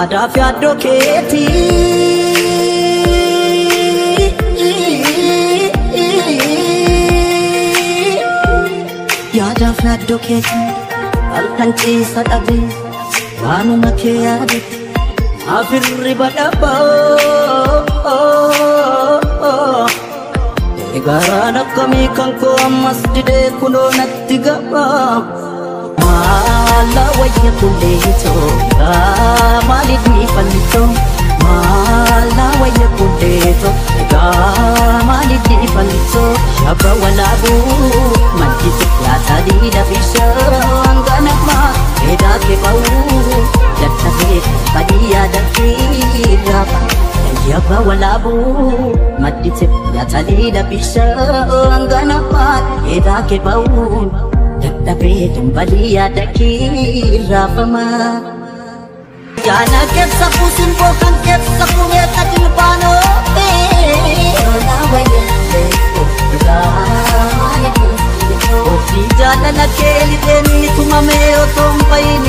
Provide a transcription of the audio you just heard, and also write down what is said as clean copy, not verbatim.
yaada fi addoo yaada fi addoo keetii halkan ciisa dhabe waanuma kee yaade afirri badhabaa egaraan akkamii kan koo ammas didee kunoo natti gabaa maala wayya kulleetoo maaliif ni fallitoo maala wayya kulleetoo maaliif ni fallitoo shabba walaabuu maddisi yaatadii lafishaan ganammaa eedaa kee ba'uu dadhabee badii yaadakii raafa yabba walaabuu maddisi yaatadii lafishaan ganammaa eedaa kee ba'uu dadhabee badii yaadakii raafama jaana keessa fuusin bookan keessa fuumee katin baanoo Ofii jaalala kee lixeen ni tumamee otoo hin fayin